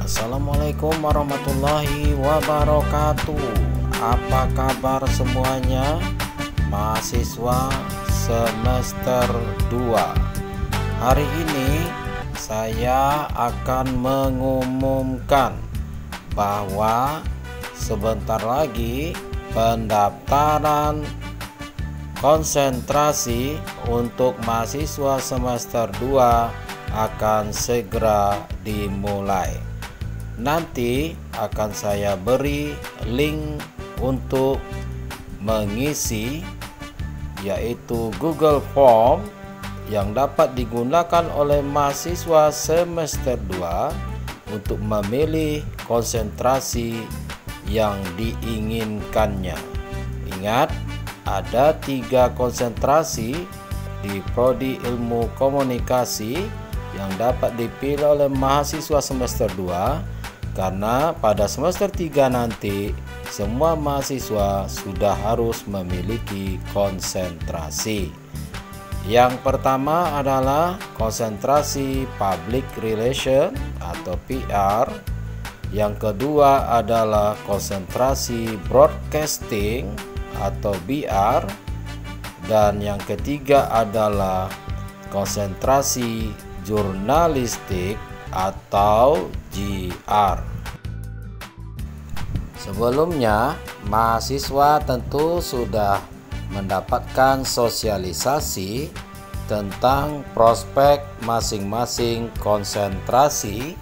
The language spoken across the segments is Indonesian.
Assalamualaikum warahmatullahi wabarakatuh. Apa kabar semuanya, mahasiswa semester 2? Hari ini saya akan mengumumkan bahwa sebentar lagi pendaftaran konsentrasi untuk mahasiswa semester 2 akan segera dimulai. Nanti akan saya beri link untuk mengisi, yaitu Google Form yang dapat digunakan oleh mahasiswa semester 2 untuk memilih konsentrasi yang diinginkannya. Ingat, ada 3 konsentrasi di Prodi Ilmu Komunikasi yang dapat dipilih oleh mahasiswa semester 2, karena pada semester 3 nanti semua mahasiswa sudah harus memiliki konsentrasi. Yang pertama adalah konsentrasi Public Relation atau PR. Yang kedua adalah konsentrasi Broadcasting atau BR. Dan yang ketiga adalah konsentrasi Jurnalistik atau JR. Sebelumnya, mahasiswa tentu sudah mendapatkan sosialisasi tentang prospek masing-masing konsentrasi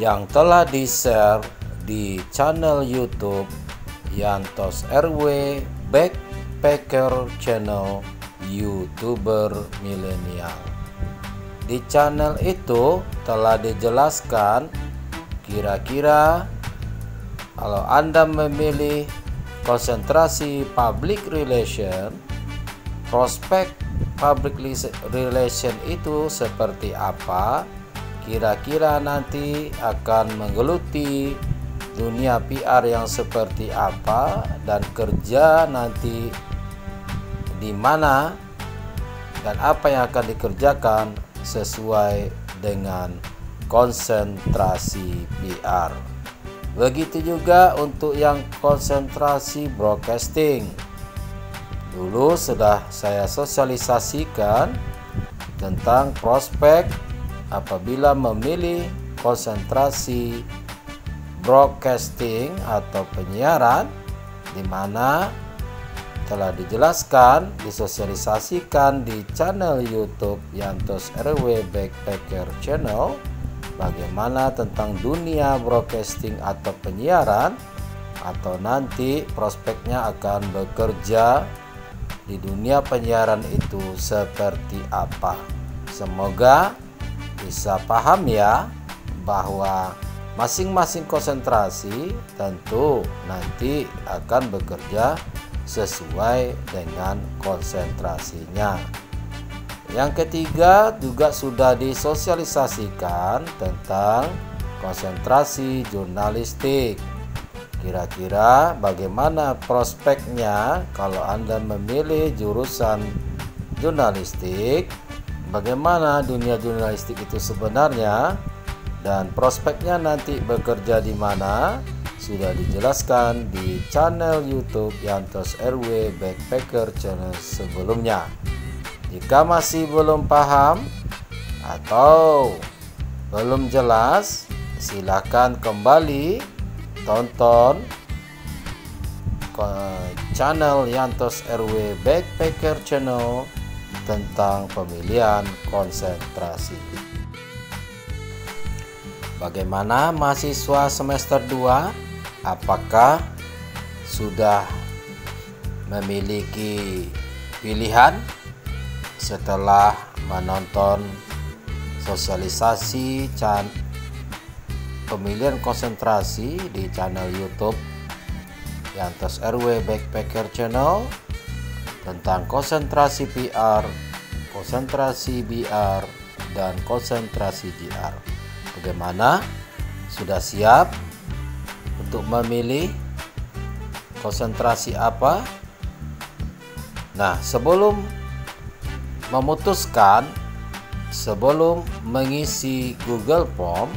yang telah di-share di channel YouTube Yantos RW Backpacker Channel YouTuber Milenial. Di channel itu telah dijelaskan kira-kira kalau Anda memilih konsentrasi public relation, prospek public relation itu seperti apa, kira-kira nanti akan menggeluti dunia PR yang seperti apa, dan kerja nanti di mana dan apa yang akan dikerjakan sesuai dengan konsentrasi PR. Begitu juga untuk yang konsentrasi broadcasting. Dulu sudah saya sosialisasikan tentang prospek apabila memilih konsentrasi broadcasting atau penyiaran, di mana telah dijelaskan, disosialisasikan di channel YouTube Yantos RW Backpacker Channel bagaimana tentang dunia broadcasting atau penyiaran, atau nanti prospeknya akan bekerja di dunia penyiaran itu seperti apa. Semoga bisa paham ya, bahwa masing-masing konsentrasi tentu nanti akan bekerja sesuai dengan konsentrasinya. Yang ketiga juga sudah disosialisasikan tentang konsentrasi jurnalistik. Kira-kira bagaimana prospeknya kalau Anda memilih jurusan jurnalistik, bagaimana dunia jurnalistik itu sebenarnya, dan prospeknya nanti bekerja di mana, sudah dijelaskan di channel YouTube Yantos RW Backpacker Channel sebelumnya. Jika masih belum paham atau belum jelas, silakan kembali tonton channel Yantos RW Backpacker Channel tentang pemilihan konsentrasi. Bagaimana mahasiswa semester 2? Apakah sudah memiliki pilihan setelah menonton sosialisasi pemilihan konsentrasi di channel YouTube Yantos RW Backpacker Channel tentang konsentrasi PR, konsentrasi BR, dan konsentrasi JR? Bagaimana? Sudah siap untuk memilih konsentrasi apa? Nah, sebelum memutuskan, sebelum mengisi Google Form,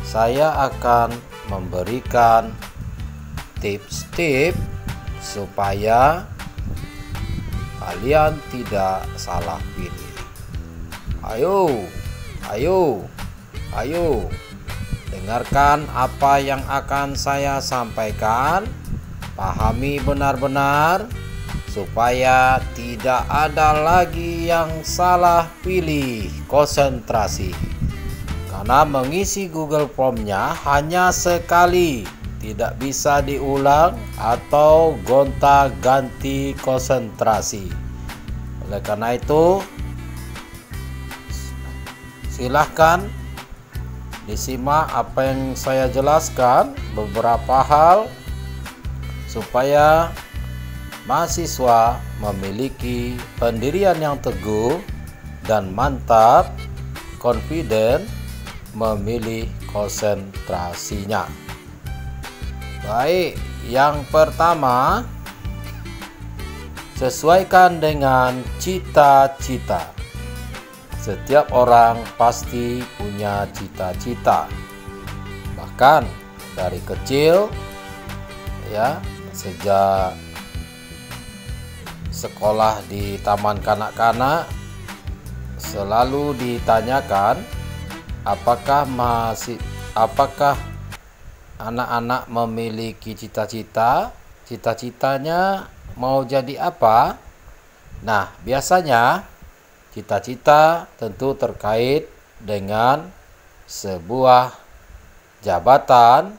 saya akan memberikan tips-tips supaya kalian tidak salah pilih. Ayo, dengarkan apa yang akan saya sampaikan, pahami benar-benar supaya tidak ada lagi yang salah pilih. Konsentrasi, karena mengisi Google Form-nya hanya sekali, tidak bisa diulang atau gonta-ganti konsentrasi. Oleh karena itu, silahkan disimak apa yang saya jelaskan, beberapa hal supaya mahasiswa memiliki pendirian yang teguh dan mantap, confident memilih konsentrasinya. Baik, yang pertama, sesuaikan dengan cita-cita. Setiap orang pasti punya cita-cita. Bahkan dari kecil ya, sejak sekolah di taman kanak-kanak selalu ditanyakan apakah anak-anak memiliki cita-cita, cita-citanya mau jadi apa? Nah, biasanya cita-cita tentu terkait dengan sebuah jabatan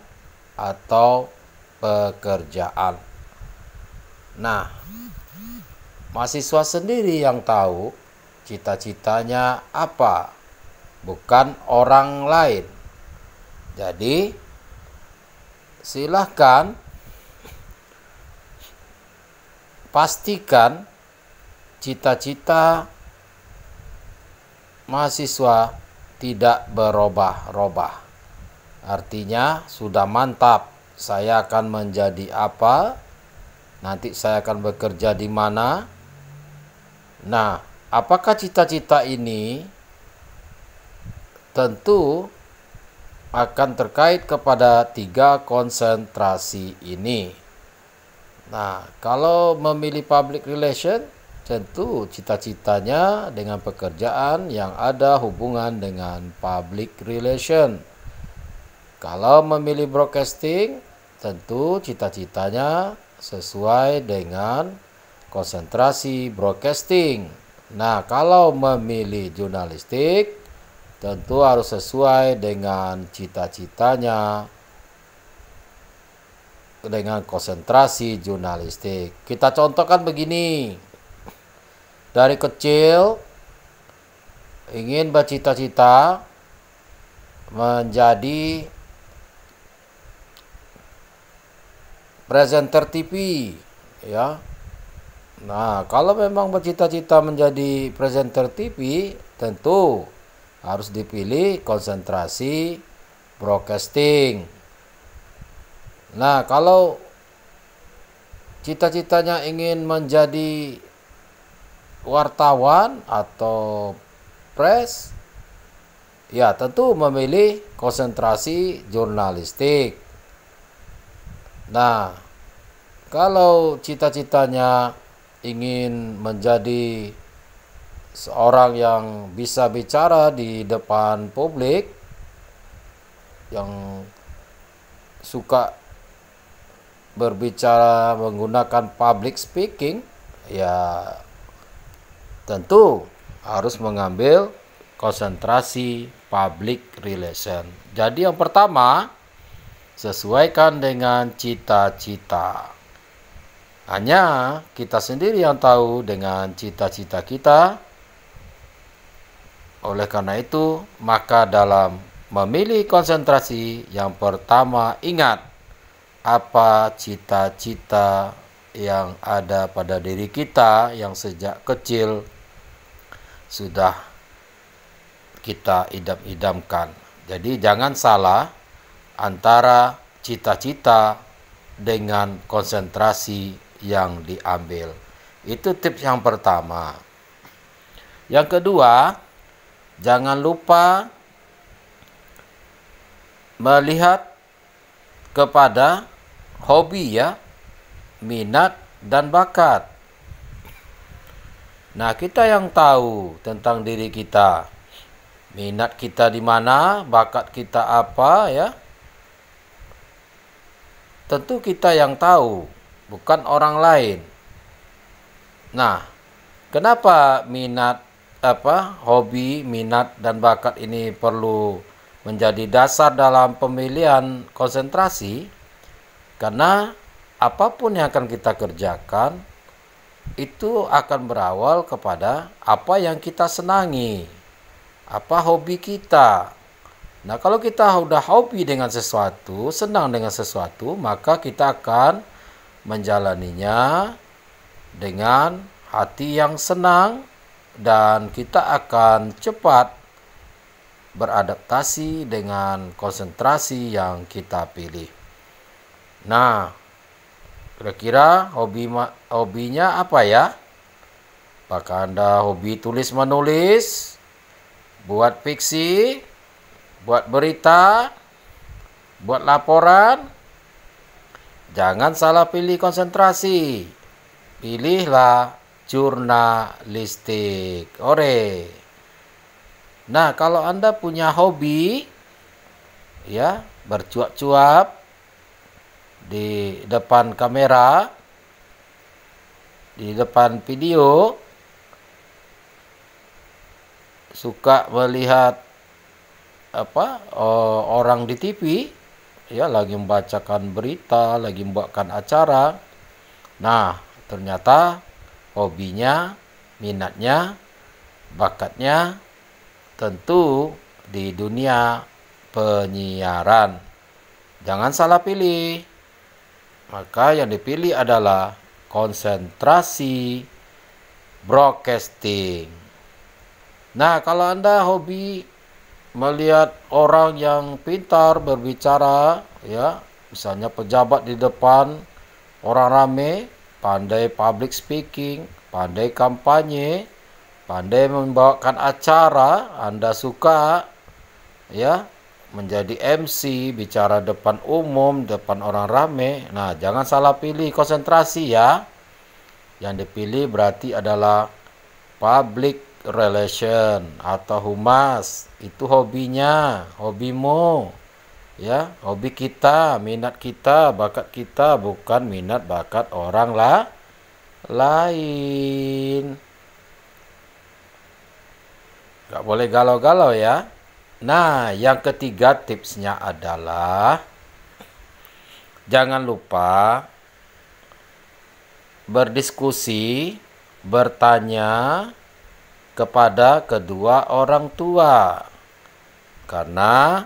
atau pekerjaan. Nah, mahasiswa sendiri yang tahu cita-citanya apa, bukan orang lain. Jadi, silahkan pastikan cita-cita mahasiswa tidak berubah-ubah. Artinya sudah mantap, saya akan menjadi apa, nanti saya akan bekerja di mana. Nah, apakah cita-cita ini tentu akan terkait kepada 3 konsentrasi ini. Nah, kalau memilih public relation, tentu cita-citanya dengan pekerjaan yang ada hubungan dengan public relation. Kalau memilih broadcasting, tentu cita-citanya sesuai dengan konsentrasi broadcasting. Nah, kalau memilih jurnalistik, tentu harus sesuai dengan cita-citanya dengan konsentrasi jurnalistik. Kita contohkan begini. Dari kecil ingin bercita-cita menjadi presenter TV, ya. Nah, kalau memang bercita-cita menjadi presenter TV, tentu harus dipilih konsentrasi broadcasting. Nah, kalau cita-citanya ingin menjadi wartawan atau press, ya tentu memilih konsentrasi jurnalistik. Nah, kalau cita-citanya ingin menjadi seorang yang bisa bicara di depan publik, yang suka berbicara menggunakan public speaking, ya tentu harus mengambil konsentrasi public relation. Jadi yang pertama, sesuaikan dengan cita-cita. Hanya kita sendiri yang tahu dengan cita-cita kita. Oleh karena itu, maka dalam memilih konsentrasi, yang pertama ingat apa cita-cita yang ada pada diri kita yang sejak kecil sudah kita idam-idamkan. Jadi jangan salah antara cita-cita dengan konsentrasi yang diambil. Itu tips yang pertama. Yang kedua, jangan lupa melihat kepada hobi ya, minat dan bakat. Nah, kita yang tahu tentang diri kita, minat kita di mana, bakat kita apa ya, tentu kita yang tahu, bukan orang lain. Nah, kenapa hobi, minat dan bakat ini perlu menjadi dasar dalam pemilihan konsentrasi? Karena apapun yang akan kita kerjakan itu akan berawal kepada apa yang kita senangi, apa hobi kita. Nah, kalau kita udah hobi dengan sesuatu, senang dengan sesuatu, maka kita akan menjalaninya dengan hati yang senang dan kita akan cepat beradaptasi dengan konsentrasi yang kita pilih. Nah, kira-kira hobinya apa ya? Apakah Anda hobi tulis-menulis, buat fiksi, buat berita, buat laporan? Jangan salah pilih konsentrasi. Pilihlah jurnalistik. Ore. Nah, kalau Anda punya hobi ya, bercuap-cuap di depan kamera, di depan video, suka melihat orang di TV ya, lagi membacakan berita, lagi membawakan acara. Nah, ternyata hobinya, minatnya, bakatnya tentu di dunia penyiaran. Jangan salah pilih. Maka yang dipilih adalah konsentrasi broadcasting. Nah, kalau Anda hobi melihat orang yang pintar berbicara, ya, misalnya pejabat di depan orang ramai, pandai public speaking, pandai kampanye, pandai membawakan acara, Anda suka, ya, menjadi MC, bicara depan umum, depan orang ramai. Nah, jangan salah pilih konsentrasi ya. Yang dipilih berarti adalah public relation atau humas. Itu hobinya, hobimu. Ya, hobi kita, minat kita, bakat kita, bukan minat bakat orang lain. Gak boleh galau-galau ya. Nah, yang ketiga tipsnya adalah jangan lupa berdiskusi, bertanya kepada kedua orang tua. Karena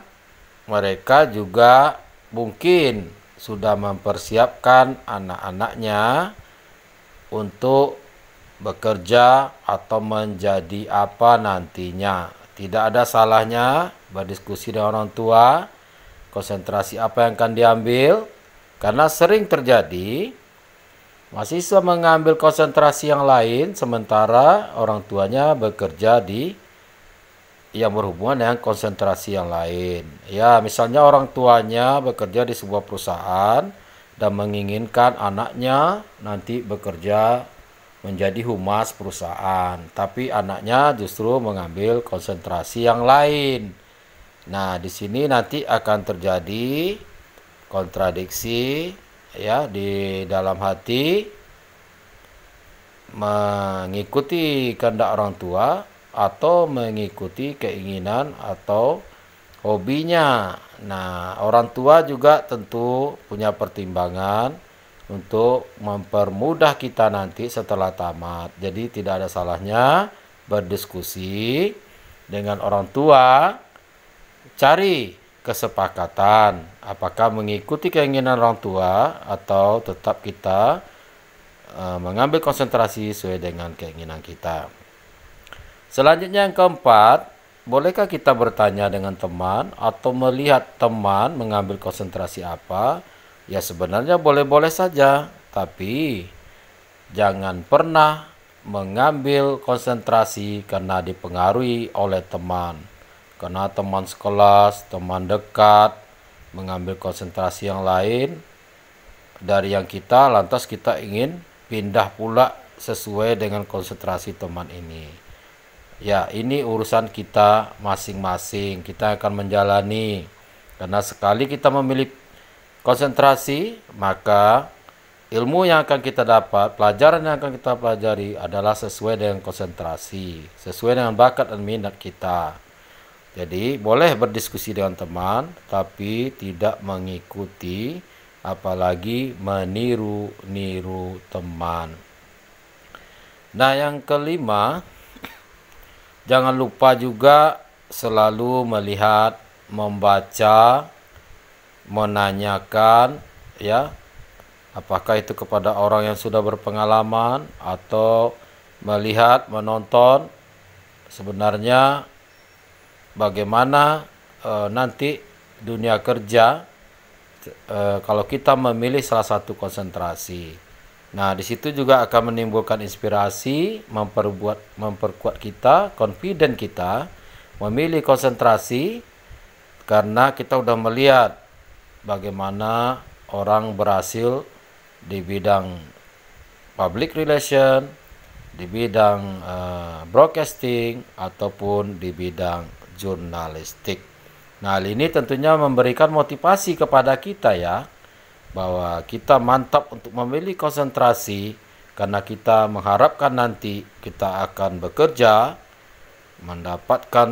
mereka juga mungkin sudah mempersiapkan anak-anaknya untuk bekerja atau menjadi apa nantinya. Tidak ada salahnya berdiskusi dengan orang tua, konsentrasi apa yang akan diambil, karena sering terjadi mahasiswa mengambil konsentrasi yang lain sementara orang tuanya bekerja di yang berhubungan dengan konsentrasi yang lain. Ya, misalnya orang tuanya bekerja di sebuah perusahaan dan menginginkan anaknya nanti bekerja menjadi humas perusahaan, tapi anaknya justru mengambil konsentrasi yang lain. Nah, di sini nanti akan terjadi kontradiksi ya di dalam hati, mengikuti kehendak orang tua atau mengikuti keinginan atau hobinya. Nah, orang tua juga tentu punya pertimbangan untuk mempermudah kita nanti setelah tamat. Jadi tidak ada salahnya berdiskusi dengan orang tua, cari kesepakatan apakah mengikuti keinginan orang tua atau tetap kita mengambil konsentrasi sesuai dengan keinginan kita. Selanjutnya yang keempat, bolehkah kita bertanya dengan teman atau melihat teman mengambil konsentrasi apa? Ya, sebenarnya boleh-boleh saja, tapi jangan pernah mengambil konsentrasi karena dipengaruhi oleh teman. Karena teman sekelas, teman dekat, mengambil konsentrasi yang lain dari yang kita, lantas kita ingin pindah pula sesuai dengan konsentrasi teman ini. Ya, ini urusan kita masing-masing. Kita akan menjalani. Karena sekali kita memilih konsentrasi, maka ilmu yang akan kita dapat, pelajaran yang akan kita pelajari adalah sesuai dengan konsentrasi, sesuai dengan bakat dan minat kita. Jadi boleh berdiskusi dengan teman, tapi tidak mengikuti, apalagi meniru-niru teman. Nah, yang kelima, jangan lupa juga selalu melihat, membaca, menanyakan, ya, apakah itu kepada orang yang sudah berpengalaman atau melihat, menonton sebenarnya bagaimana nanti dunia kerja kalau kita memilih salah satu konsentrasi. Nah, di situ juga akan menimbulkan inspirasi, memperkuat kita, confident kita memilih konsentrasi karena kita udah melihat bagaimana orang berhasil di bidang public relation, di bidang broadcasting, ataupun di bidang jurnalistik. Nah, hal ini tentunya memberikan motivasi kepada kita ya, bahwa kita mantap untuk memilih konsentrasi karena kita mengharapkan nanti kita akan bekerja, mendapatkan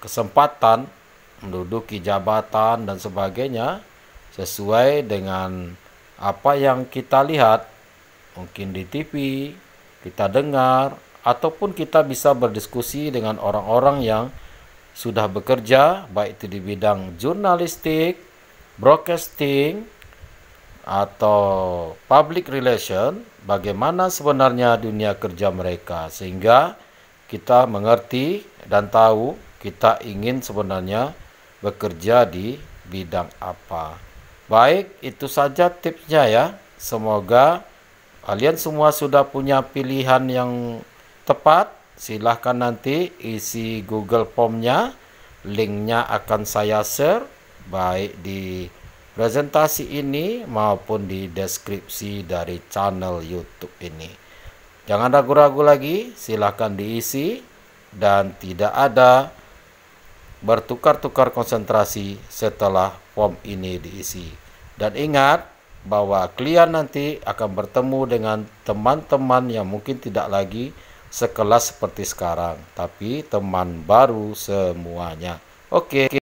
kesempatan menduduki jabatan dan sebagainya sesuai dengan apa yang kita lihat, mungkin di TV, kita dengar, ataupun kita bisa berdiskusi dengan orang-orang yang sudah bekerja, baik itu di bidang jurnalistik, broadcasting, atau public relation, bagaimana sebenarnya dunia kerja mereka, sehingga kita mengerti dan tahu kita ingin sebenarnya bekerja di bidang apa. Baik, itu saja tipsnya ya. Semoga kalian semua sudah punya pilihan yang tepat. Silahkan nanti isi Google Form-nya, linknya akan saya share baik di presentasi ini maupun di deskripsi dari channel YouTube ini. Jangan ragu-ragu lagi, silahkan diisi dan tidak ada bertukar-tukar konsentrasi setelah form ini diisi. Dan ingat bahwa kalian nanti akan bertemu dengan teman-teman yang mungkin tidak lagi sekelas seperti sekarang, tapi teman baru semuanya. Oke.